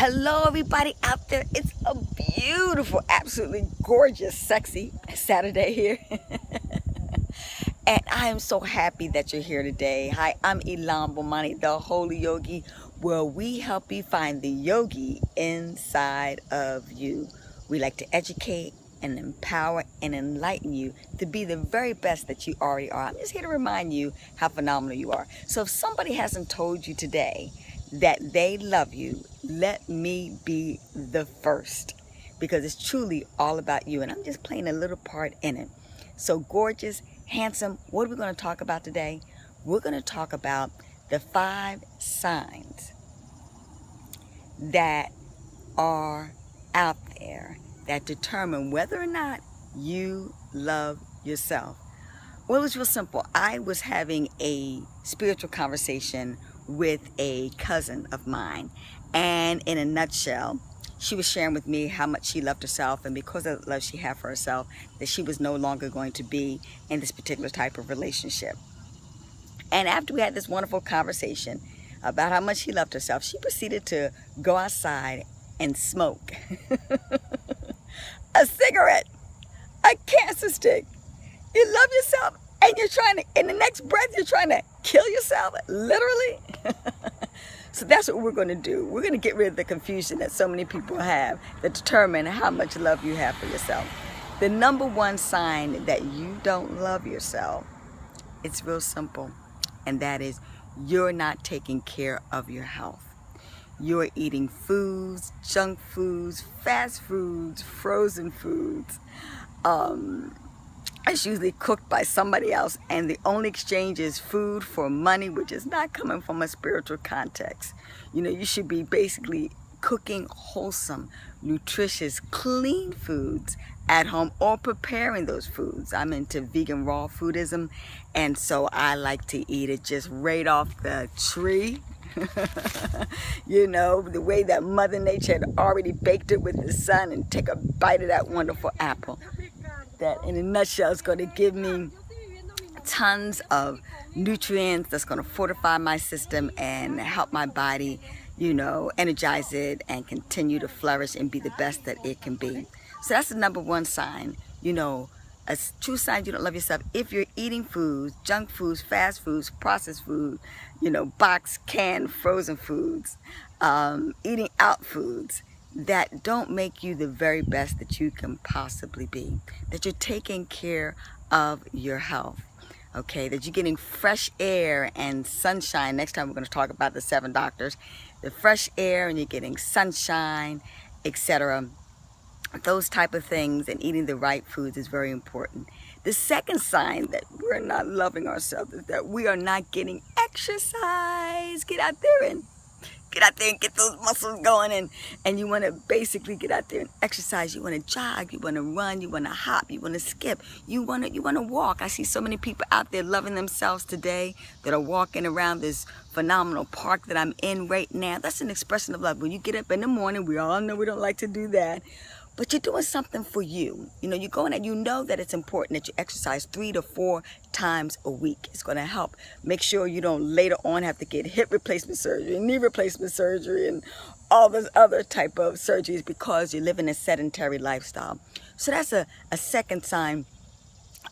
Hello, everybody out there. It's a beautiful, absolutely gorgeous, sexy Saturday here. And I am so happy that you're here today. Hi, I'm Ilan Bomani, the Holy Yogi, where we help you find the yogi inside of you. We like to educate and empower and enlighten you to be the very best that you already are. I'm just here to remind you how phenomenal you are. So if somebody hasn't told you today that they love you, let me be the first, because it's truly all about you, and I'm just playing a little part in it. So gorgeous, handsome, what are we going to talk about today? We're going to talk about the 5 signs that are out there that determine whether or not you love yourself. Well, it was real simple. I was having a spiritual conversation with a cousin of mine, and in a nutshell, she was sharing with me how much she loved herself, and because of the love she had for herself, that she was no longer going to be in this particular type of relationship. And after we had this wonderful conversation about how much she loved herself, she proceeded to go outside and smoke a cigarette, a cancer stick. You love yourself, and you're trying to, in the next breath, you're trying to kill yourself, literally. So that's what we're going to do. We're going to get rid of the confusion that so many people have that determine how much love you have for yourself. The number one sign that you don't love yourself, it's real simple, and that is you're not taking care of your health. You're eating foods, junk foods, fast foods, frozen foods. It's usually cooked by somebody else, and the only exchange is food for money, which is not coming from a spiritual context. You know, you should be basically cooking wholesome, nutritious, clean foods at home, or preparing those foods. I'm into vegan raw foodism, and so I like to eat it just right off the tree. You know, the way that Mother Nature had already baked it with the sun, and take a bite of that wonderful apple. That in a nutshell is going to give me tons of nutrients that's going to fortify my system and help my body, you know, energize it and continue to flourish and be the best that it can be. So that's the number one sign, you know, a true sign you don't love yourself. If you're eating foods, junk foods, fast foods, processed food, you know, boxed, canned, frozen foods, eating out foods that don't make you the very best that you can possibly be, that you're taking care of your health, okay, that you're getting fresh air and sunshine. Next time we're going to talk about the 7 doctors, the fresh air, and you're getting sunshine, etc. Those type of things, and eating the right foods is very important. The second sign that we're not loving ourselves is that we are not getting exercise. Get out there and get those muscles going, and you want to basically get out there and exercise. You want to jog, you want to run, you want to hop, you want to skip, you want to walk. I see so many people out there loving themselves today that are walking around this phenomenal park that I'm in right now. That's an expression of love. When you get up in the morning, we all know we don't like to do that, but you're doing something for you. You know, you're going and you know that it's important that you exercise 3 to 4 times a week. It's going to help make sure you don't later on have to get hip replacement surgery, knee replacement surgery, and all those other type of surgeries because you're living a sedentary lifestyle. So that's a second sign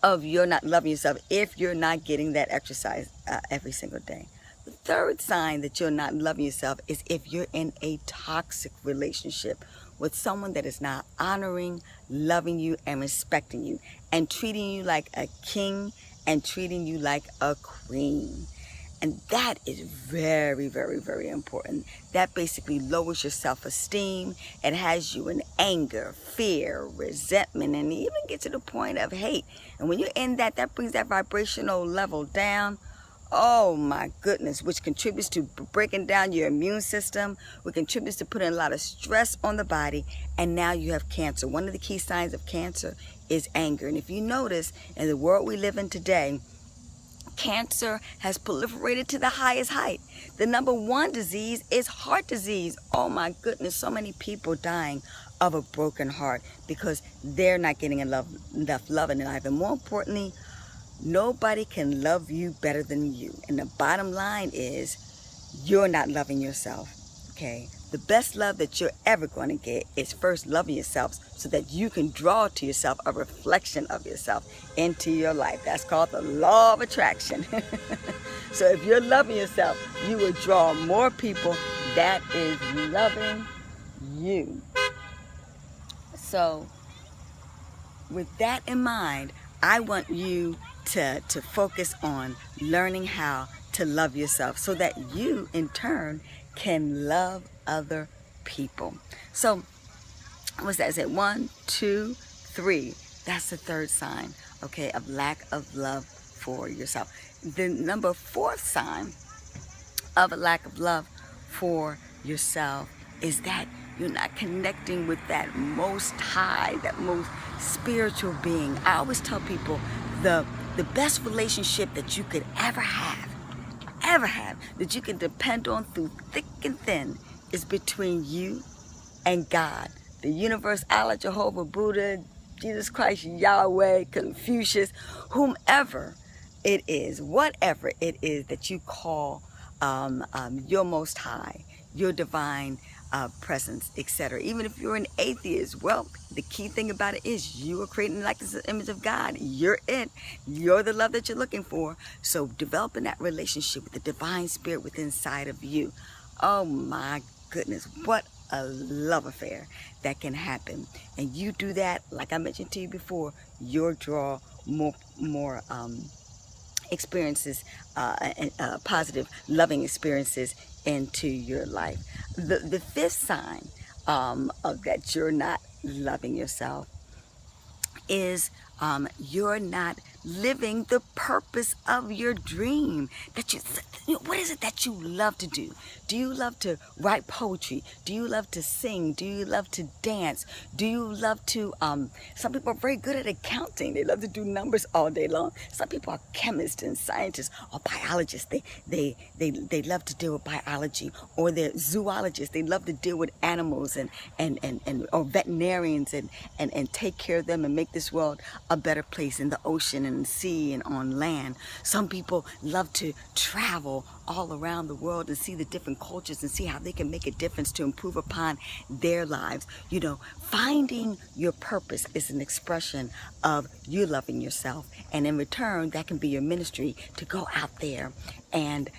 of you're not loving yourself if you're not getting that exercise every single day. The third sign that you're not loving yourself is if you're in a toxic relationship with someone that is not honoring, loving you, and respecting you, and treating you like a king and treating you like a queen. And that is very, very, very important. That basically lowers your self-esteem. It has you in anger, fear, resentment, and even gets to the point of hate. And when you're in that, that brings that vibrational level down. Oh my goodness, which contributes to breaking down your immune system, which contributes to putting a lot of stress on the body, and now you have cancer. One of the key signs of cancer is anger. And if you notice, in the world we live in today, cancer has proliferated to the highest height. The number one disease is heart disease. Oh my goodness, so many people dying of a broken heart because they're not getting enough love in their life. And more importantly, nobody can love you better than you. And the bottom line is you're not loving yourself. okay, the best love that you're ever going to get is first loving yourself so that you can draw to yourself a reflection of yourself into your life. That's called the law of attraction. So if you're loving yourself, you will draw more people that is loving you. So with that in mind, I want you to focus on learning how to love yourself so that you in turn can love other people. So what's that? Is it 1, 2, 3? That's the third sign, okay, of lack of love for yourself. The number 4th sign of a lack of love for yourself is that you're not connecting with that most high, that most spiritual being. I always tell people the best relationship that you could ever have, that you can depend on through thick and thin is between you and God, the universe, Allah, Jehovah, Buddha, Jesus Christ, Yahweh, Confucius, whomever it is, whatever it is that you call your most high, your divine presence, etc. Even if you're an atheist, well, the key thing about it is you are creating like this image of God. You're it. You're the love that you're looking for. So developing that relationship with the divine spirit within inside of you. Oh my goodness, what a love affair that can happen. And you do that, like I mentioned to you before, you'll draw more experiences, positive, loving experiences into your life. The 5th sign of that you're not loving yourself is you're not living the purpose of your dream. That what is it that you love to do? Do you love to write poetry? Do you love to sing? Do you love to dance? Do you love to, some people are very good at accounting. They love to do numbers all day long. Some people are chemists and scientists or biologists. They love to deal with biology, or they're zoologists. They love to deal with animals and or veterinarians and take care of them and make this world a better place in the ocean and the sea and on land. Some people love to travel all around the world and see the different cultures and see how they can make a difference to improve upon their lives. You know, finding your purpose is an expression of you loving yourself, and in return that can be your ministry to go out there and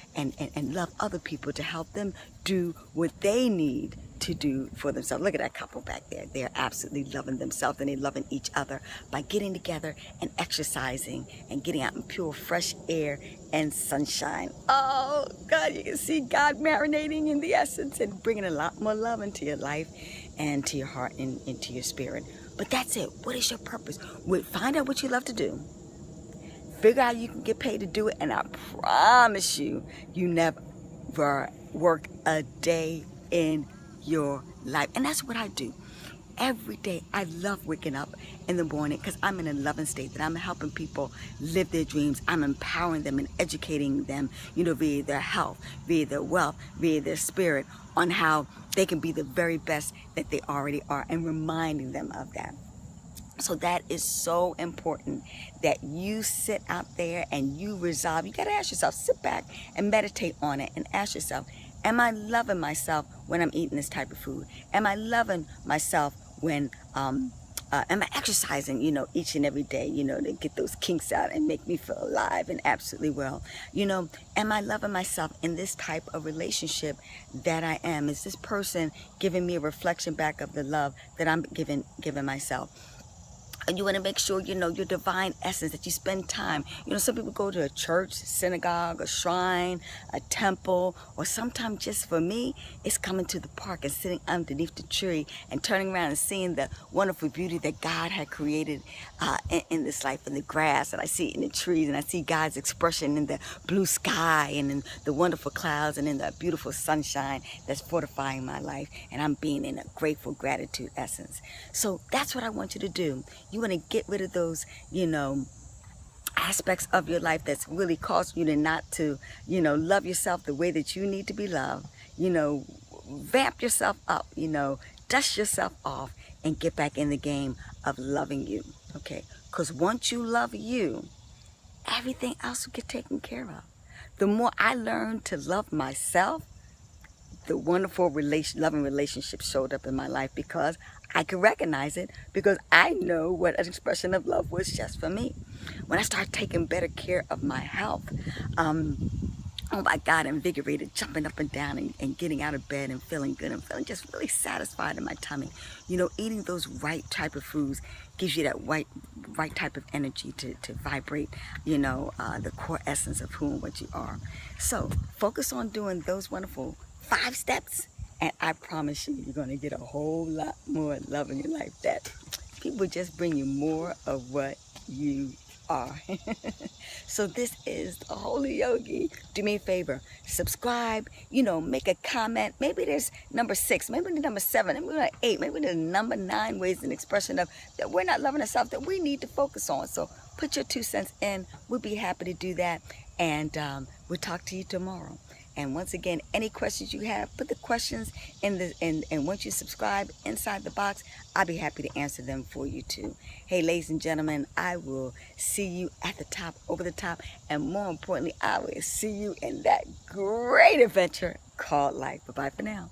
love other people, to help them do what they need to do for themselves. Look at that couple back there. They're absolutely loving themselves, and they're loving each other by getting together and exercising and getting out in pure fresh air and sunshine. Oh God, you can see God marinating in the essence and bringing a lot more love into your life and to your heart and into your spirit. But that's it. What is your purpose? Find out what you love to do. Figure out you can get paid to do it, and I promise you, you never work a day in your life. And that's what I do every day. I love waking up in the morning because I'm in a loving state, that I'm helping people live their dreams. I'm empowering them and educating them, you know, via their health, via their wealth, via their spirit, on how they can be the very best that they already are, and reminding them of that. So that is so important, that you sit out there and you resolve. You got to ask yourself, sit back and meditate on it and ask yourself, am I loving myself when I'm eating this type of food? Am I loving myself when, am I exercising, you know, each and every day, you know, to get those kinks out and make me feel alive and absolutely well? You know, am I loving myself in this type of relationship that I am? Is this person giving me a reflection back of the love that I'm giving myself? And you want to make sure, you know, your divine essence, that you spend time. You know, some people go to a church, synagogue, a shrine, a temple, or sometimes, just for me, it's coming to the park and sitting underneath the tree and turning around and seeing the wonderful beauty that God had created in this life, in the grass, and I see it in the trees, and I see God's expression in the blue sky and in the wonderful clouds and in the beautiful sunshine that's fortifying my life, and I'm being in a grateful gratitude essence. So that's what I want you to do. You want to get rid of those, you know, aspects of your life that's really causing you to not to, you know, love yourself the way that you need to be loved. You know, vamp yourself up, you know, dust yourself off and get back in the game of loving you, okay? Because once you love you, everything else will get taken care of. The more I learn to love myself, the wonderful loving relationship showed up in my life, because I could recognize it, because I know what an expression of love was just for me. When I started taking better care of my health, oh my God, invigorated, jumping up and down and getting out of bed and feeling good and feeling just really satisfied in my tummy. You know, eating those right type of foods gives you that right type of energy to vibrate, you know, the core essence of who and what you are. So focus on doing those wonderful 5 steps, and I promise you, you're going to get a whole lot more love in your life. That people just bring you more of what you are. So this is the Holy Yogi. Do me a favor, subscribe, you know, make a comment. Maybe there's number 6, maybe there's number 7, maybe there's 8, maybe there's number 9 ways an expression of that we're not loving ourselves, that we need to focus on. So put your 2 cents in. We'll be happy to do that. And we'll talk to you tomorrow. And once again, any questions you have, put the questions in the and once you subscribe inside the box, I'll be happy to answer them for you too. Hey, ladies and gentlemen, I will see you at the top, over the top, and more importantly, I will see you in that great adventure called life. Bye-bye for now.